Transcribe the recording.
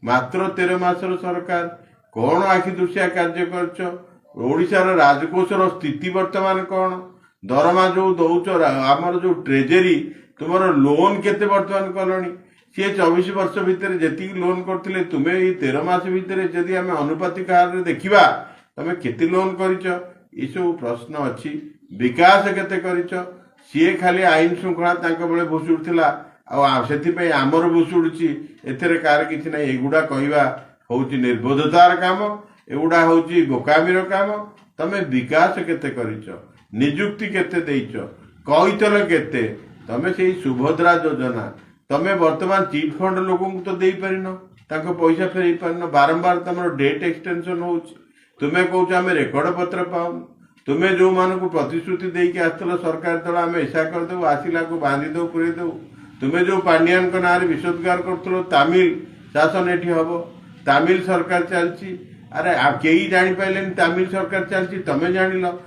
मात्र 13 मासर सरकार कौन आखि दृश्या कार्य कर राजकोषर स्थिति वर्तमान कौन दरमा जो दौच आमर जो ट्रेजेरी तुम लोन केते वर्तमान कलनी सी 24 वर्ष भितर जी लोन करते तुम्हें ये 13 मास भितर जदि आम अनुपातिक हार देखा तुम केते लोन कर सब प्रश्न अच्छी विकास केते करिच सी खाली आईन श्रृंखला बेले भुषुड़ा आमर भुषुड़ी एथेर कार किसी ना एगुड़ा कहवा हूँ निर्बोधतार काम एगुड़ा हूँ बोकामीर काम तमें विकास केते करिच निजुक्ति केते देइच कईतल केते तमें से सुभद्रा योजना तमें वर्तमान चिट फंड लोक तो दे पारिन पैसा फेर पारिन बारंबार तुम डेट एक्सटेंशन हो तुम्हें कौच आम रेकर्ड पत्र पाऊन तुम्हें जो मान को प्रतिश्रुति देके आसल सरकार तला आम ऐसा करदेव आसला को बांधिदेव पूरे देव तुम्हें जो पांड्यान ना विषोद्गार कर तमिल शासन ये हम तमिल सरकार चलती अरे कई जापारे तमिल सरकार चलती तुम्हें जान